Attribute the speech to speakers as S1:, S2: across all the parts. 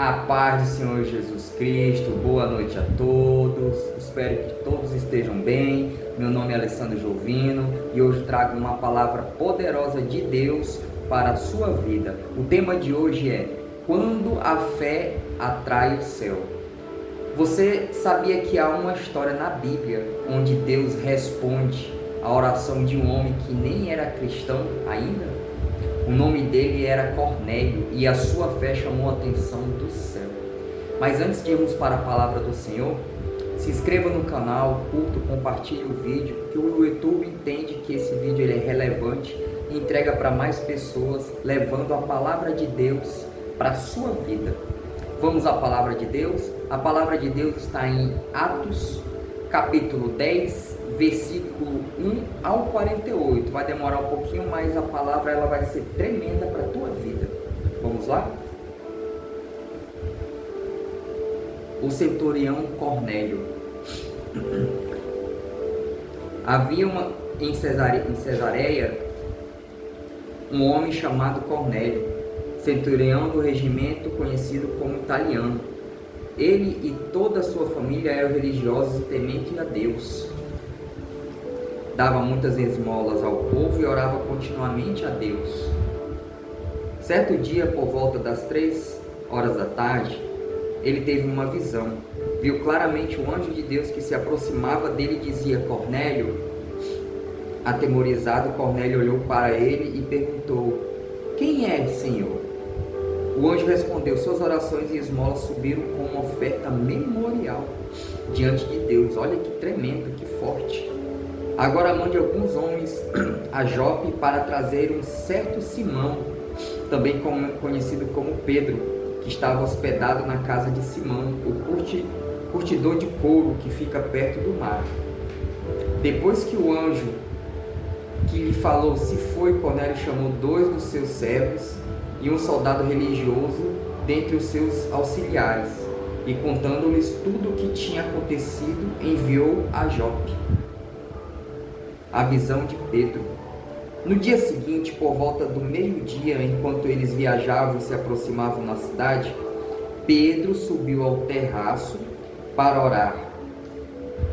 S1: A paz do Senhor Jesus Cristo, boa noite a todos, espero que todos estejam bem. Meu nome é Alessandro Jovino e hoje trago uma palavra poderosa de Deus para a sua vida. O tema de hoje é: quando a fé atrai o céu. Você sabia que há uma história na Bíblia onde Deus responde a oração de um homem que nem era cristão ainda? O nome dele era Cornélio e a sua fé chamou a atenção do céu. Mas antes de irmos para a palavra do Senhor, se inscreva no canal, curta, compartilhe o vídeo, porque o YouTube entende que esse vídeo ele é relevante e entrega para mais pessoas, levando a palavra de Deus para a sua vida. Vamos à palavra de Deus? A palavra de Deus está em Atos, capítulo 10, versículo 1 ao 48. Vai demorar um pouquinho, mas a palavra ela vai ser tremenda para a tua vida. Vamos lá? O centurião Cornélio. Havia em Cesareia um homem chamado Cornélio, centurião do regimento conhecido como italiano. Ele e toda a sua família eram religiosos e tementes a Deus. Dava muitas esmolas ao povo e orava continuamente a Deus. Certo dia, por volta das 3 horas da tarde, ele teve uma visão. Viu claramente um anjo de Deus que se aproximava dele e dizia: Cornélio. Atemorizado, Cornélio olhou para ele e perguntou: Quem é, Senhor? O anjo respondeu: Suas orações e esmolas subiram com uma oferta memorial diante de Deus. Olha que tremendo, que forte. Agora mande alguns homens a Jope para trazer um certo Simão, também conhecido como Pedro, que estava hospedado na casa de Simão, o curtidor de couro que fica perto do mar. Depois que o anjo que lhe falou se foi, Cornélio chamou 2 dos seus servos e um soldado religioso dentre os seus auxiliares, e contando-lhes tudo o que tinha acontecido, enviou a Jope. A visão de Pedro. No dia seguinte, por volta do meio-dia, enquanto eles viajavam e se aproximavam na cidade, Pedro subiu ao terraço para orar.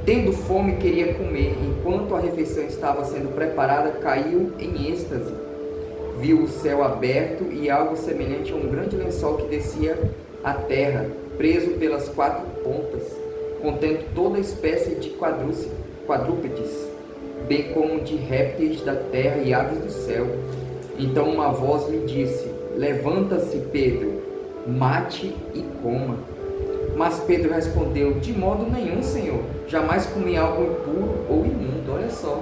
S1: Tendo fome, queria comer. Enquanto a refeição estava sendo preparada, caiu em êxtase. Viu o céu aberto e algo semelhante a um grande lençol que descia à terra, preso pelas 4 pontas, contendo toda espécie de quadrúpedes, bem como de répteis da terra e aves do céu. Então uma voz lhe disse: Levanta-se, Pedro, mate e coma. Mas Pedro respondeu: De modo nenhum, Senhor, jamais comi algo impuro ou imundo. Olha só.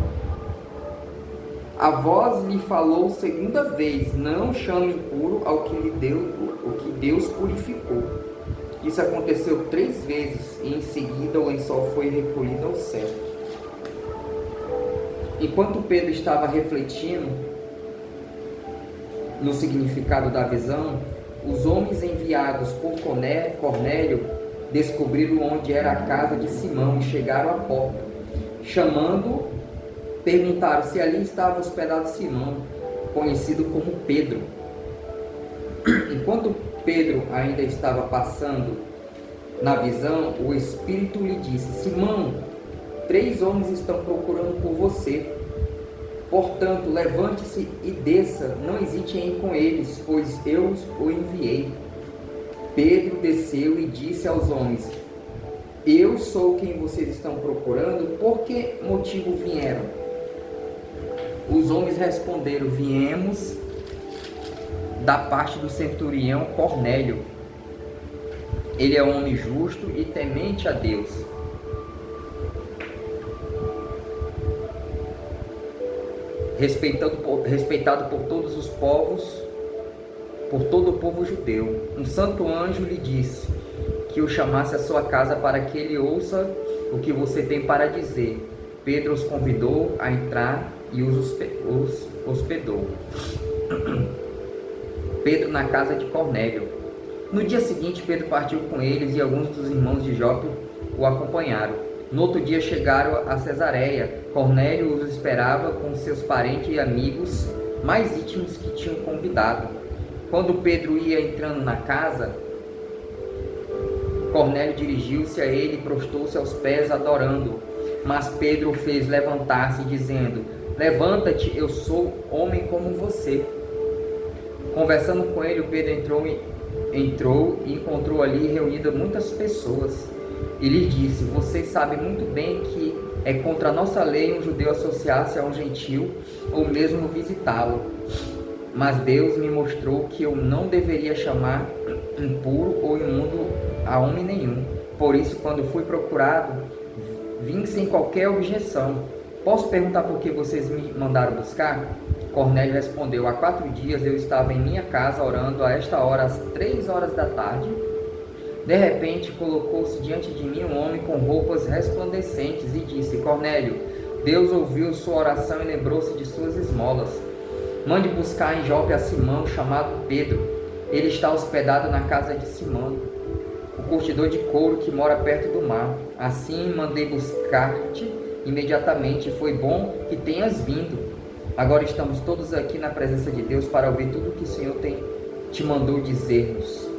S1: A voz lhe falou segunda vez: Não chame impuro ao que Deus purificou. Isso aconteceu 3 vezes e em seguida o lençol foi recolhido ao céu. Enquanto Pedro estava refletindo no significado da visão, os homens enviados por Cornélio descobriram onde era a casa de Simão e chegaram à porta. Chamando, perguntaram se ali estava hospedado Simão, conhecido como Pedro. Enquanto Pedro ainda estava passando na visão, o Espírito lhe disse: Simão, 3 homens estão procurando por você. Portanto, levante-se e desça, não hesite em ir com eles, pois eu o enviei. Pedro desceu e disse aos homens: Eu sou quem vocês estão procurando, por que motivo vieram? Os homens responderam: Viemos da parte do centurião Cornélio. Ele é um homem justo e temente a Deus, respeitado por todos os povos, por todo o povo judeu. Um santo anjo lhe disse que o chamasse à sua casa para que ele ouça o que você tem para dizer. Pedro os convidou a entrar e os hospedou. Pedro na casa de Cornélio. No dia seguinte, Pedro partiu com eles e alguns dos irmãos de Jope o acompanharam. No outro dia chegaram a Cesareia. Cornélio os esperava com seus parentes e amigos mais íntimos que tinham convidado. Quando Pedro ia entrando na casa, Cornélio dirigiu-se a ele e prostou-se aos pés, adorando-o. Mas Pedro o fez levantar-se, dizendo: levanta-te, eu sou homem como você. Conversando com ele, Pedro entrou e encontrou ali reunidas muitas pessoas. E lhes disse: vocês sabem muito bem que é contra a nossa lei um judeu associar-se a um gentil ou mesmo visitá-lo. Mas Deus me mostrou que eu não deveria chamar impuro ou imundo a homem nenhum. Por isso, quando fui procurado, vim sem qualquer objeção. Posso perguntar por que vocês me mandaram buscar? Cornélio respondeu: há 4 dias eu estava em minha casa orando a esta hora, às 3 horas da tarde. De repente, colocou-se diante de mim um homem com roupas resplandecentes e disse: Cornélio, Deus ouviu sua oração e lembrou-se de suas esmolas. Mande buscar em Jope a Simão, chamado Pedro. Ele está hospedado na casa de Simão, o curtidor de couro que mora perto do mar. Assim mandei buscar-te imediatamente. Foi bom que tenhas vindo. Agora estamos todos aqui na presença de Deus para ouvir tudo o que o Senhor te mandou dizer-nos.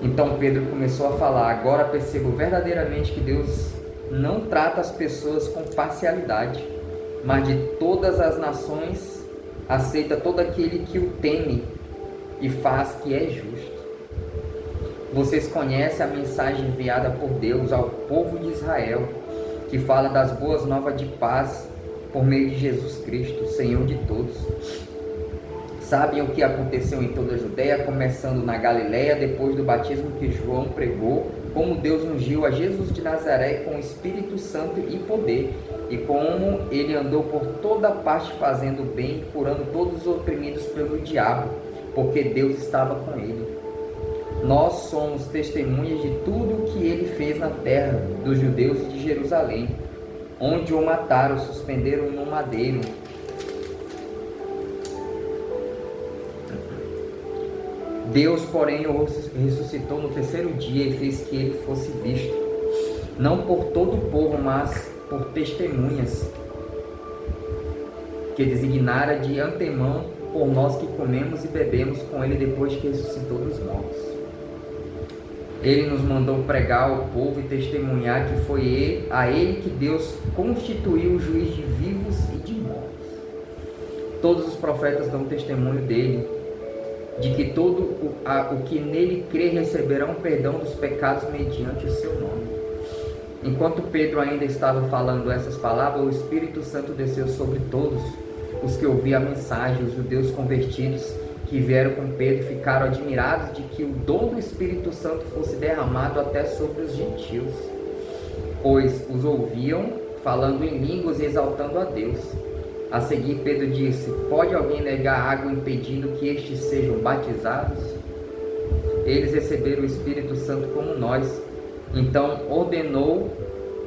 S1: Então Pedro começou a falar: agora percebo verdadeiramente que Deus não trata as pessoas com parcialidade, mas de todas as nações aceita todo aquele que o teme e faz que é justo. Vocês conhecem a mensagem enviada por Deus ao povo de Israel, que fala das boas novas de paz por meio de Jesus Cristo, Senhor de todos. Sabem o que aconteceu em toda a Judéia, começando na Galiléia, depois do batismo que João pregou, como Deus ungiu a Jesus de Nazaré com o Espírito Santo e poder, e como ele andou por toda parte fazendo bem, curando todos os oprimidos pelo diabo, porque Deus estava com ele. Nós somos testemunhas de tudo o que ele fez na terra dos judeus e de Jerusalém, onde o mataram, suspenderam no madeiro. Deus, porém, o ressuscitou no 3º dia e fez que ele fosse visto, não por todo o povo, mas por testemunhas, que designara de antemão por nós que comemos e bebemos com ele depois que ressuscitou dos mortos. Ele nos mandou pregar ao povo e testemunhar que foi a ele que Deus constituiu o juiz de vivos e de mortos. Todos os profetas dão testemunho dele, de que todo o que nele crê receberão perdão dos pecados mediante o seu nome. Enquanto Pedro ainda estava falando essas palavras, o Espírito Santo desceu sobre todos os que ouviam a mensagem. Os judeus convertidos que vieram com Pedro ficaram admirados de que o dom do Espírito Santo fosse derramado até sobre os gentios, pois os ouviam falando em línguas e exaltando a Deus. A seguir, Pedro disse: pode alguém negar água impedindo que estes sejam batizados? Eles receberam o Espírito Santo como nós. Então ordenou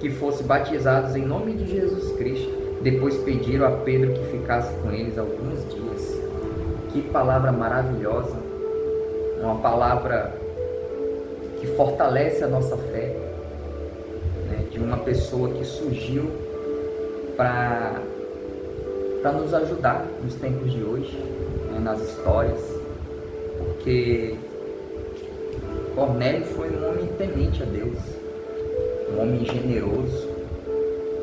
S1: que fossem batizados em nome de Jesus Cristo. Depois pediram a Pedro que ficasse com eles alguns dias. Que palavra maravilhosa! Uma palavra que fortalece a nossa fé, né? De uma pessoa que surgiu para nos ajudar nos tempos de hoje, né, nas histórias, porque Cornélio foi um homem temente a Deus, um homem generoso,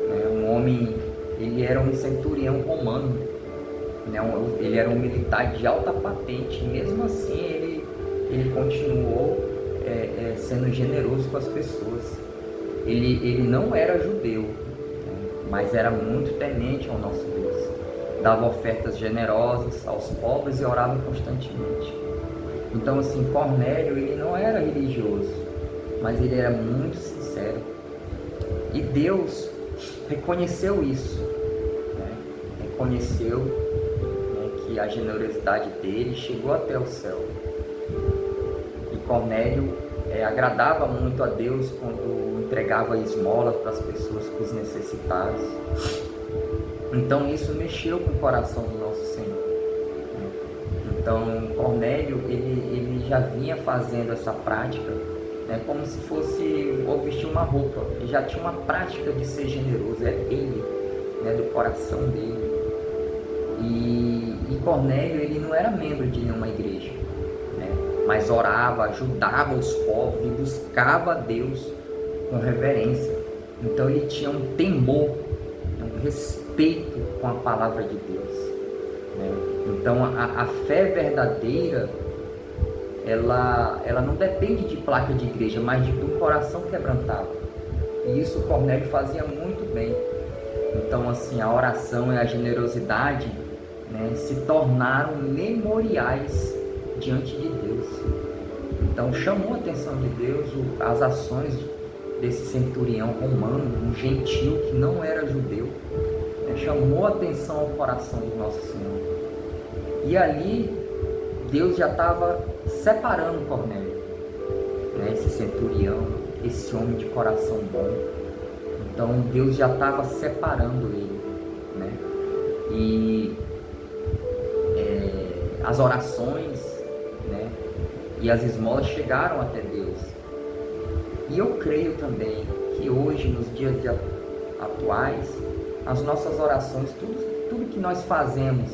S1: né, um homem, ele era um centurião romano, né, ele era um militar de alta patente, e mesmo assim ele continuou sendo generoso com as pessoas. Ele não era judeu, né, mas era muito temente ao nosso Deus. Dava ofertas generosas aos pobres e orava constantemente. Então, assim, Cornélio, ele não era religioso, mas ele era muito sincero. E Deus reconheceu isso, né? Reconheceu, né, que a generosidade dele chegou até o céu. E Cornélio agradava muito a Deus quando entregava esmolas para as pessoas, para os necessitados. Então isso mexeu com o coração do nosso Senhor. Então Cornélio, ele já vinha fazendo essa prática, né, como se fosse ou vestir uma roupa. Ele já tinha uma prática de ser generoso, é dele, né, do coração dele. E Cornélio, ele não era membro de nenhuma igreja, né? mas orava, ajudava os pobres e buscava a Deus com reverência. Então ele tinha um temor, um respeito com a palavra de Deus, né? Então a fé verdadeira, ela não depende de placa de igreja, mas de um coração quebrantado. E isso Cornélio fazia muito bem. Então assim, a oração e a generosidade, né, se tornaram memoriais diante de Deus. Então chamou a atenção de Deus as ações desse centurião romano, um gentio que não era judeu, né, chamou a atenção ao coração do nosso Senhor. E ali Deus já estava separando Cornélio, né, esse centurião, esse homem de coração bom. Então Deus já estava separando ele, né? E as orações, né, e as esmolas chegaram até Deus. E eu creio também que hoje, nos dias atuais, as nossas orações, tudo que nós fazemos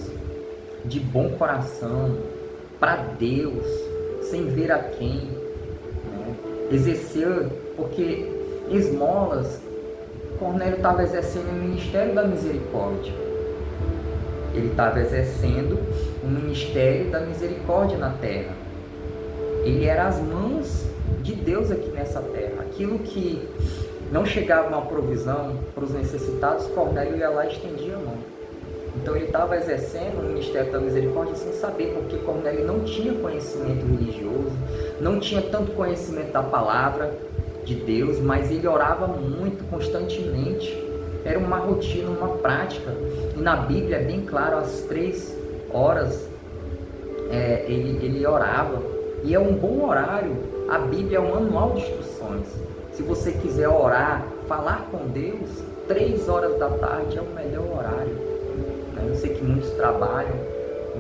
S1: de bom coração, para Deus, sem ver a quem, né, exercer, porque esmolas, Cornélio estava exercendo o ministério da misericórdia. Ele estava exercendo o ministério da misericórdia na terra. Ele era as mãos de Deus aqui nessa terra. Aquilo que não chegava uma provisão para os necessitados, Cornélio ia lá e estendia a mão. Então ele estava exercendo o ministério da misericórdia sem saber, porque Cornélio não tinha conhecimento religioso, não tinha tanto conhecimento da palavra de Deus, mas ele orava muito, constantemente. Era uma rotina, uma prática. E na Bíblia é bem claro, às 3 horas ele orava. E é um bom horário. A Bíblia é um manual de instruções. Se você quiser orar, falar com Deus, 3 horas da tarde é o melhor horário. Eu sei que muitos trabalham,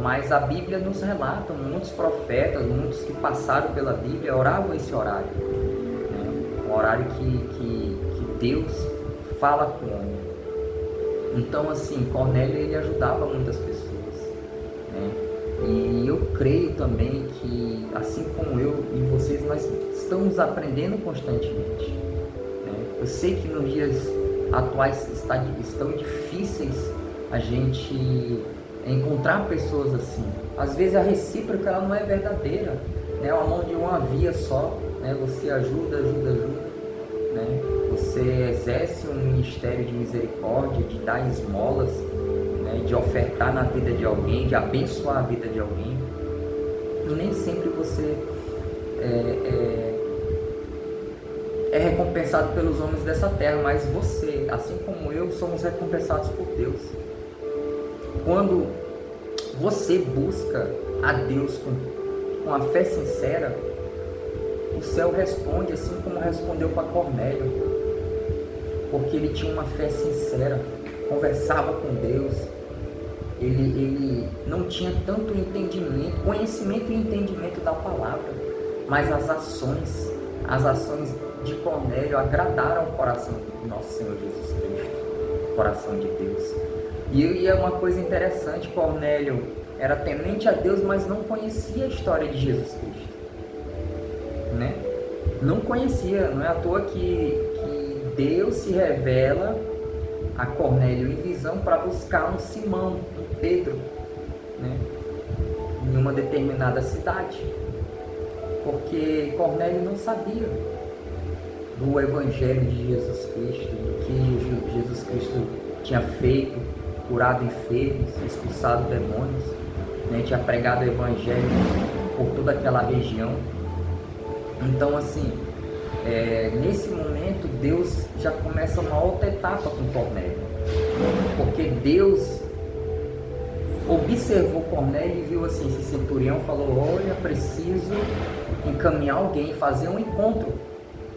S1: mas a Bíblia nos relata, muitos profetas, muitos que passaram pela Bíblia oravam esse horário, né? Um horário que Deus fala com o homem. Então assim, Cornélio, ele ajudava muitas pessoas, né? E eu creio também que, assim como eu e vocês, nós estamos aprendendo constantemente, né? Eu sei que nos dias atuais estão difíceis a gente encontrar pessoas assim. Às vezes a recíproca, ela não é verdadeira, né? É uma mão de uma via só, né? Você ajuda, né? Você exerce um ministério de misericórdia, de dar esmolas, né? De ofertar na vida de alguém, de abençoar a vida de alguém. E nem sempre você é recompensado pelos homens dessa terra, mas você, assim como eu, somos recompensados por Deus. Quando você busca a Deus com a fé sincera, o céu responde, assim como respondeu para Cornélio, porque ele tinha uma fé sincera, conversava com Deus. Ele não tinha tanto entendimento, conhecimento e entendimento da palavra, mas as ações de Cornélio agradaram o coração do nosso Senhor Jesus Cristo, o coração de Deus. E é uma coisa interessante, Cornélio era temente a Deus, mas não conhecia a história de Jesus Cristo, né? Não conhecia. Não é à toa que Deus se revela a Cornélio em visão para buscar um Simão, um Pedro, né, em uma determinada cidade, porque Cornélio não sabia do Evangelho de Jesus Cristo, do que Jesus Cristo tinha feito, curado enfermos, expulsado demônios, né? Tinha pregado o Evangelho por toda aquela região. Então assim, nesse momento Deus já começa uma outra etapa com Cornélio, porque Deus observou Cornélio e viu assim, esse centurião falou: olha, preciso encaminhar alguém, fazer um encontro,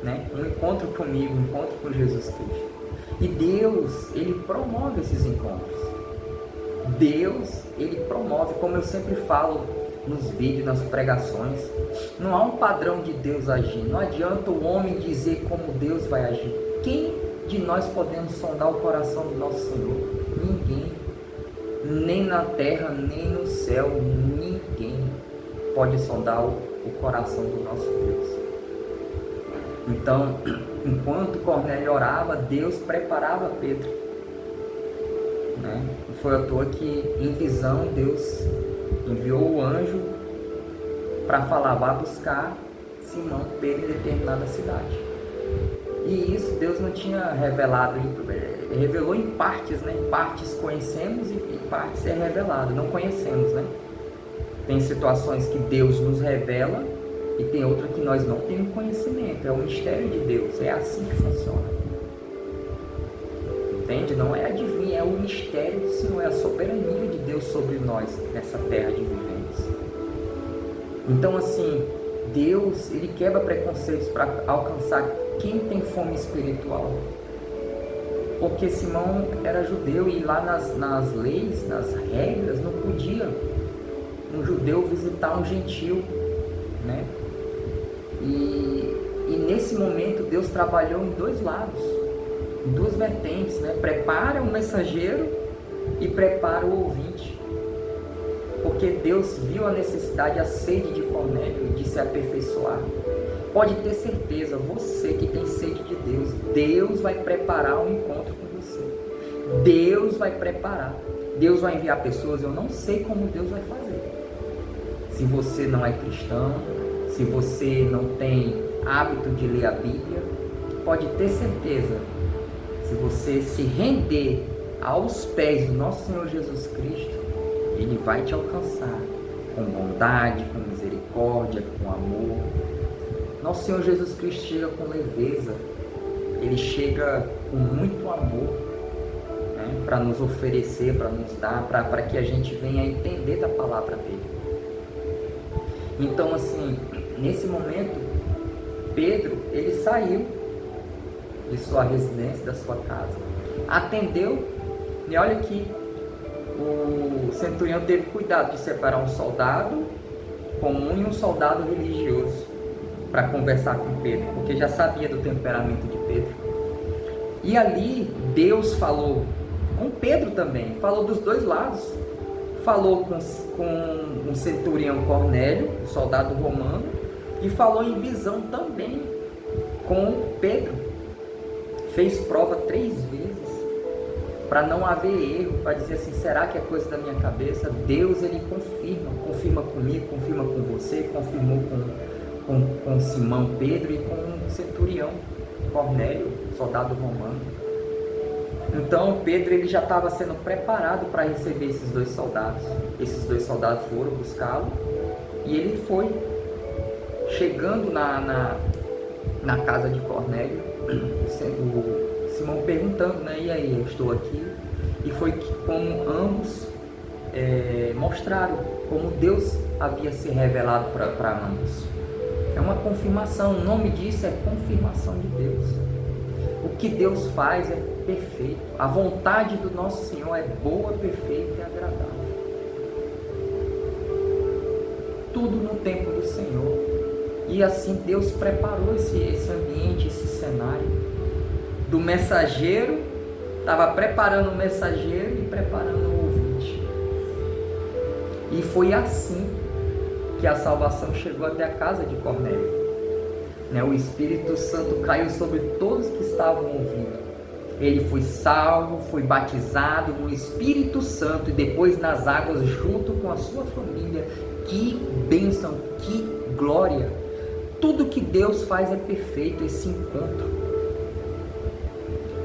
S1: né? Um encontro comigo, um encontro com Jesus Cristo. E Deus, ele promove esses encontros. Deus, ele promove, como eu sempre falo nos vídeos, nas pregações, não há um padrão de Deus agir. Não adianta o homem dizer como Deus vai agir. Quem de nós podemos sondar o coração do nosso Senhor? Ninguém. Nem na terra, nem no céu. Ninguém pode sondar o coração do nosso Deus. Então, enquanto Cornélio orava, Deus preparava Pedro, né? Não foi à toa que, em visão, Deus enviou o anjo para falar: vá buscar Simão Pedro em determinada cidade. E isso Deus não tinha revelado, revelou em partes, né? Em partes conhecemos e em partes é revelado, não conhecemos, né? Tem situações que Deus nos revela e tem outra que nós não temos conhecimento. É o mistério de Deus, é assim que funciona. Entende? Não é adivinho, é o mistério do Senhor, é a soberania de Deus sobre nós nessa terra de viventes. Então, assim, Deus, Ele quebra preconceitos para alcançar quem tem fome espiritual. Porque Simão era judeu e lá nas leis, nas regras, não podia um judeu visitar um gentil, né? E nesse momento Deus trabalhou em dois lados, em duas vertentes, né? Prepara o mensageiro e prepara o ouvinte. Porque Deus viu a necessidade, a sede de Cornélio de se aperfeiçoar. Pode ter certeza, você que tem sede de Deus, Deus vai preparar um encontro com você. Deus vai preparar. Deus vai enviar pessoas, eu não sei como Deus vai fazer. Se você não é cristão, se você não tem hábito de ler a Bíblia, pode ter certeza, se você se render aos pés do nosso Senhor Jesus Cristo, Ele vai te alcançar com bondade, com misericórdia, com amor. Nosso Senhor Jesus Cristo chega com leveza, Ele chega com muito amor, né, para nos oferecer, para nos dar, para que a gente venha entender da palavra dEle. Então, assim, nesse momento, Pedro, ele saiu de sua residência, da sua casa, atendeu, e olha que o centurião teve cuidado de separar um soldado comum e um soldado religioso para conversar com Pedro, porque já sabia do temperamento de Pedro. E ali Deus falou com Pedro também, falou dos dois lados. Falou com o centurião Cornélio, o soldado romano, e falou em visão também com Pedro. Fez prova 3 vezes, para não haver erro, para dizer assim, será que é coisa da minha cabeça? Deus, Ele confirma comigo, confirma com você, confirmou com Simão Pedro e com o centurião Cornélio, soldado romano. Então Pedro, ele já estava sendo preparado para receber esses dois soldados. Esses dois soldados foram buscá-lo e ele foi. Chegando na casa de Cornélio, o Simão perguntando, né? E aí, eu estou aqui. E foi como ambos mostraram como Deus havia se revelado para ambos. É uma confirmação, o nome disso é confirmação de Deus. O que Deus faz é perfeito. A vontade do nosso Senhor é boa, perfeita e agradável. Tudo no tempo do Senhor. E assim Deus preparou esse ambiente, esse cenário. Do mensageiro, estava preparando o mensageiro e preparando o ouvinte. E foi assim que a salvação chegou até a casa de Cornélio. O Espírito Santo caiu sobre todos que estavam ouvindo. Ele foi salvo, foi batizado no Espírito Santo e depois nas águas junto com a sua família. Que bênção, que glória! Tudo que Deus faz é perfeito, esse encontro.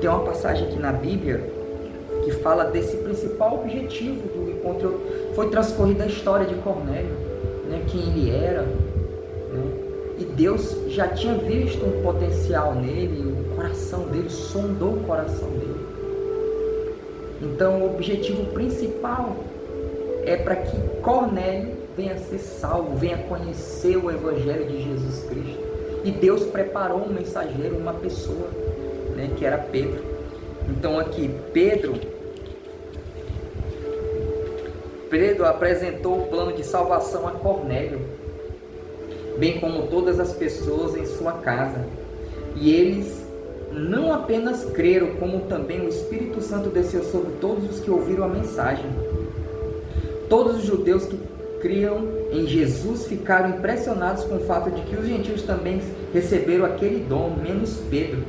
S1: Tem uma passagem aqui na Bíblia que fala desse principal objetivo do encontro. Foi transcorrida a história de Cornélio, quem ele era, e Deus já tinha visto um potencial nele, o coração dele, sondou o coração dele. Então o objetivo principal é para que Cornélio venha ser salvo, venha conhecer o Evangelho de Jesus Cristo. E Deus preparou um mensageiro, uma pessoa, que era Pedro. Então aqui, Pedro apresentou o plano de salvação a Cornélio, bem como todas as pessoas em sua casa. E eles não apenas creram, como também o Espírito Santo desceu sobre todos os que ouviram a mensagem. Todos os judeus que criam em Jesus ficaram impressionados com o fato de que os gentios também receberam aquele dom, menos Pedro.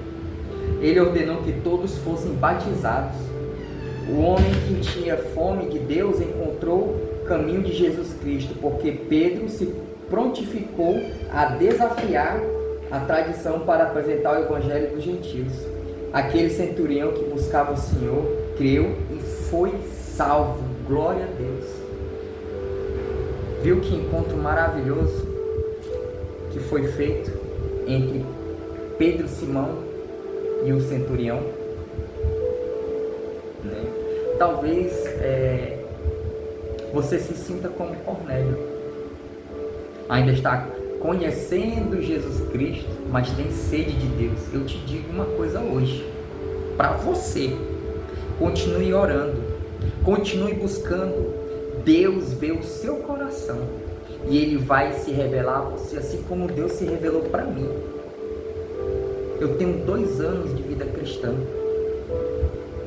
S1: Ele ordenou que todos fossem batizados. O homem que tinha fome de Deus encontrou o caminho de Jesus Cristo, porque Pedro se prontificou a desafiar a tradição para apresentar o evangelho dos gentios. Aquele centurião que buscava o Senhor creu e foi salvo. Glória a Deus. Viu que encontro maravilhoso que foi feito entre Pedro, Simão e o centurião, né? Talvez você se sinta como Cornélio, ainda está conhecendo Jesus Cristo, mas tem sede de Deus. Eu te digo uma coisa hoje, para você: continue orando, continue buscando. Deus vê o seu coração e Ele vai se revelar a você, assim como Deus se revelou para mim. Eu tenho 2 anos de vida cristã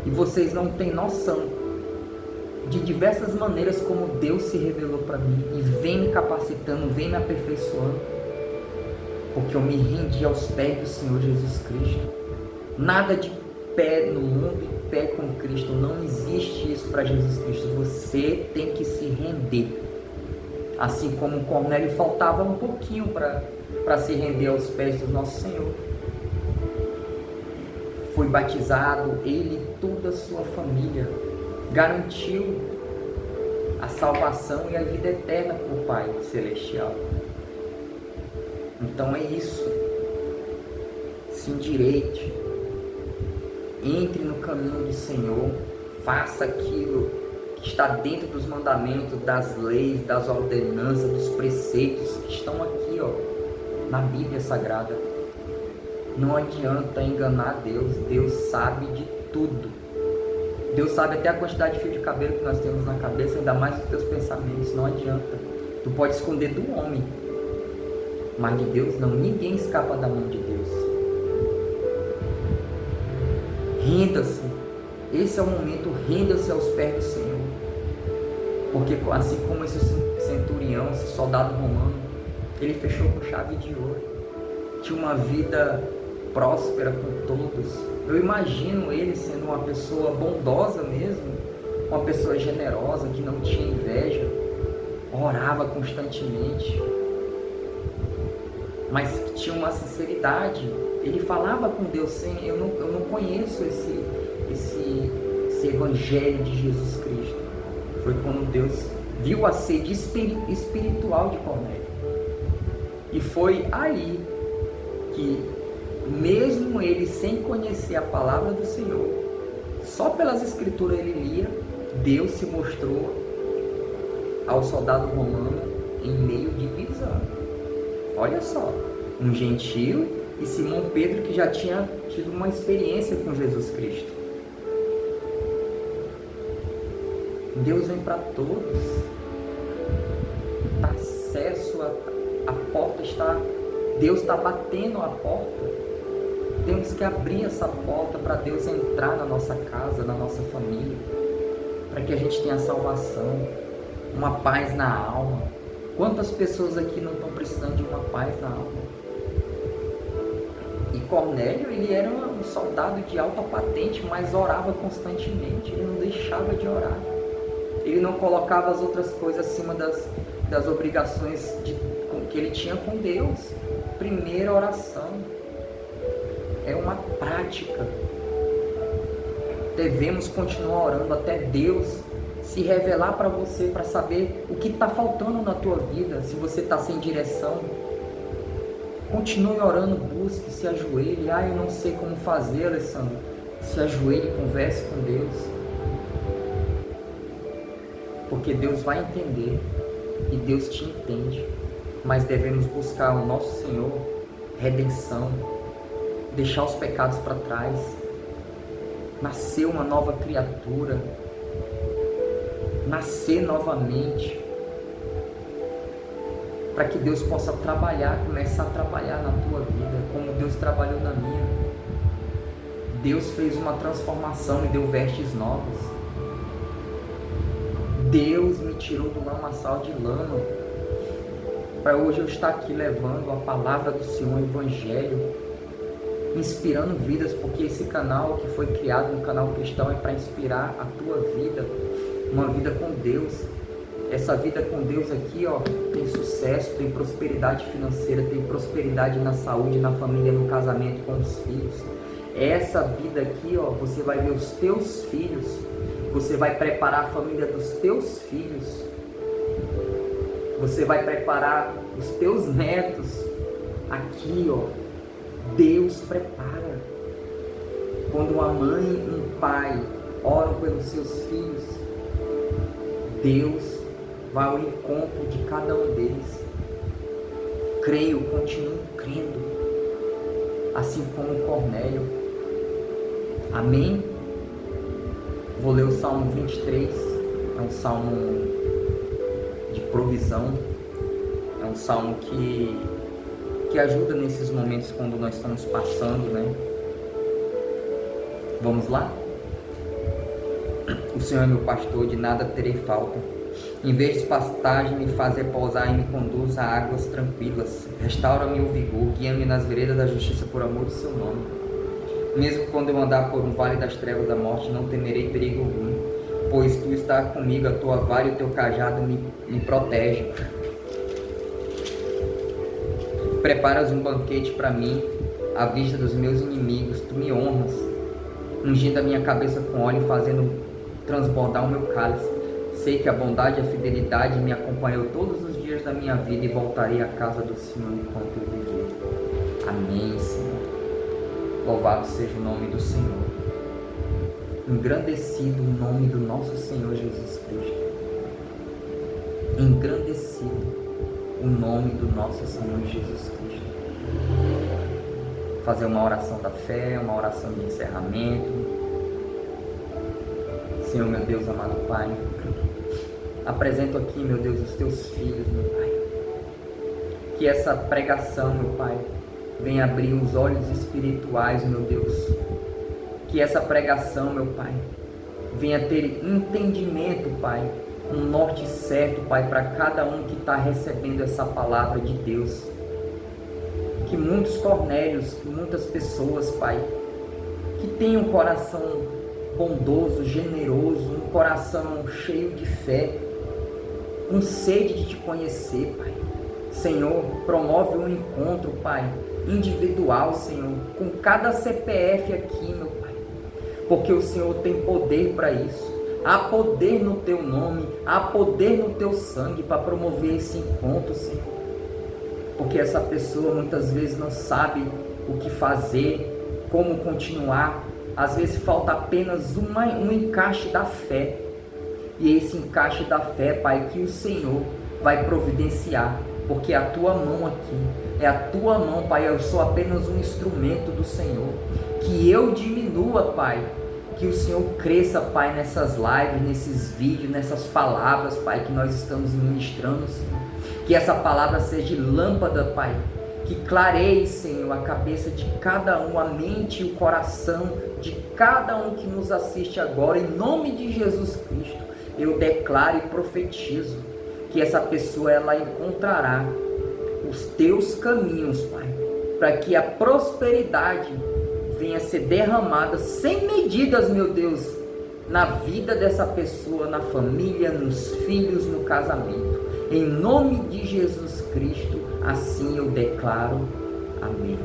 S1: e vocês não têm noção de diversas maneiras como Deus se revelou para mim e vem me capacitando, vem me aperfeiçoando, porque eu me rendi aos pés do Senhor Jesus Cristo. Nada de pé no mundo e pé com Cristo, não existe isso para Jesus Cristo. Você tem que se render, assim como Cornélio faltava um pouquinho para se render aos pés do nosso Senhor. Foi batizado, ele e toda a sua família, garantiu a salvação e a vida eterna com o Pai Celestial. Então é isso. Se endireite, entre no caminho do Senhor, faça aquilo que está dentro dos mandamentos, das leis, das ordenanças, dos preceitos que estão aqui, na Bíblia Sagrada. Não adianta enganar Deus. Deus sabe de tudo. Deus sabe até a quantidade de fio de cabelo que nós temos na cabeça, ainda mais dos teus pensamentos. Não adianta. Tu pode esconder do homem, mas de Deus não. Ninguém escapa da mão de Deus. Renda-se. Esse é o momento. Renda-se aos pés do Senhor. Porque assim como esse centurião, esse soldado romano, ele fechou com chave de ouro. Tinha uma vida próspera com todos. Eu imagino ele sendo uma pessoa bondosa mesmo, uma pessoa generosa, que não tinha inveja, orava constantemente, mas que tinha uma sinceridade. Ele falava com Deus sem: eu não conheço esse evangelho de Jesus Cristo. Foi quando Deus viu a sede espiritual de Cornélio, e foi aí que, mesmo ele sem conhecer a palavra do Senhor, só pelas escrituras ele lia, Deus se mostrou ao soldado romano em meio de visão. Olha só, um gentio e Simão Pedro, que já tinha tido uma experiência com Jesus Cristo. Deus vem para todos. Acesso, a porta está... Deus está batendo a porta. Temos que abrir essa porta para Deus entrar na nossa casa, na nossa família, para que a gente tenha salvação, uma paz na alma. Quantas pessoas aqui não estão precisando de uma paz na alma? E Cornélio, ele era um soldado de alta patente, mas orava constantemente. Ele não deixava de orar. Ele não colocava as outras coisas acima das obrigações que ele tinha com Deus. Primeira oração. É uma prática. Devemos continuar orando até Deus se revelar para você, para saber o que está faltando na tua vida. Se você está sem direção, continue orando, busque, se ajoelhe. Eu não sei como fazer, Alessandro. Se ajoelhe, converse com Deus, porque Deus vai entender e Deus te entende. Mas devemos buscar o nosso Senhor, redenção, deixar os pecados para trás, nascer uma nova criatura, nascer novamente, para que Deus possa começar a trabalhar na tua vida, como Deus trabalhou na minha. Deus fez uma transformação e deu vestes novas. Deus me tirou do lamaçal de lama para hoje eu estar aqui levando a palavra do Senhor, o Evangelho, inspirando vidas, porque esse canal que foi criado, um canal cristão, é para inspirar a tua vida, uma vida com Deus. Essa vida com Deus aqui, ó, tem sucesso, tem prosperidade financeira, tem prosperidade na saúde, na família, no casamento, com os filhos. Essa vida aqui, ó, você vai ver os teus filhos, você vai preparar a família dos teus filhos, você vai preparar os teus netos. Aqui, ó, Deus prepara. Quando uma mãe e um pai oram pelos seus filhos, Deus vai ao encontro de cada um deles. Creio, continuo crendo, assim como Cornélio. Amém? Vou ler o Salmo 23, é um salmo de provisão, é um salmo que ajuda nesses momentos quando nós estamos passando, né? Vamos lá? O Senhor é meu pastor, de nada terei falta. Em vez de pastagem, me faz repousar e me conduz a águas tranquilas. Restaura-me o vigor, guia-me nas veredas da justiça por amor do seu nome. Mesmo quando eu andar por um vale das trevas da morte, não temerei perigo algum, pois tu estás comigo, a tua vara e o teu cajado me protegem. Preparas um banquete para mim, à vista dos meus inimigos. Tu me honras, ungindo a minha cabeça com óleo e fazendo transbordar o meu cálice. Sei que a bondade e a fidelidade me acompanhou todos os dias da minha vida e voltarei à casa do Senhor enquanto eu viver. Amém, Senhor. Louvado seja o nome do Senhor. Engrandecido o nome do nosso Senhor Jesus Cristo. Engrandecido o nome do nosso Senhor Jesus Cristo. Fazer uma oração da fé, uma oração de encerramento. Senhor, meu Deus, amado Pai, apresento aqui, meu Deus, os teus filhos, meu Pai. Que essa pregação, meu Pai, venha abrir os olhos espirituais, meu Deus. Que essa pregação, meu Pai, venha ter entendimento, Pai, um norte certo, Pai, para cada um que está recebendo essa palavra de Deus. Que muitos Cornélios, que muitas pessoas, Pai, que tenham um coração bondoso, generoso, um coração cheio de fé, com sede de te conhecer, Pai. Senhor, promove um encontro, Pai, individual, Senhor, com cada CPF aqui, meu Pai, porque o Senhor tem poder para isso. Há poder no teu nome, há poder no teu sangue para promover esse encontro, Senhor. Porque essa pessoa muitas vezes não sabe o que fazer, como continuar. Às vezes falta apenas um encaixe da fé. E esse encaixe da fé, Pai, que o Senhor vai providenciar. Porque é a tua mão aqui, é a tua mão, Pai. Eu sou apenas um instrumento do Senhor. Que eu diminua, Pai. Que o Senhor cresça, Pai, nessas lives, nesses vídeos, nessas palavras, Pai, que nós estamos ministrando, Senhor. Que essa palavra seja lâmpada, Pai. Que clareie, Senhor, a cabeça de cada um, a mente e o coração de cada um que nos assiste agora. Em nome de Jesus Cristo, eu declaro e profetizo que essa pessoa, ela encontrará os teus caminhos, Pai, para que a prosperidade venha a ser derramada sem medidas, meu Deus, na vida dessa pessoa, na família, nos filhos, no casamento. Em nome de Jesus Cristo, assim eu declaro. Amém.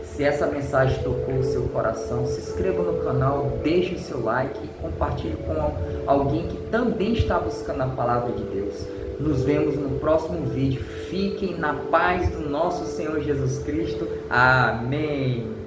S1: Se essa mensagem tocou o seu coração, se inscreva no canal, deixe o seu like e compartilhe com alguém que também está buscando a palavra de Deus. Nos vemos no próximo vídeo. Fiquem na paz do nosso Senhor Jesus Cristo. Amém.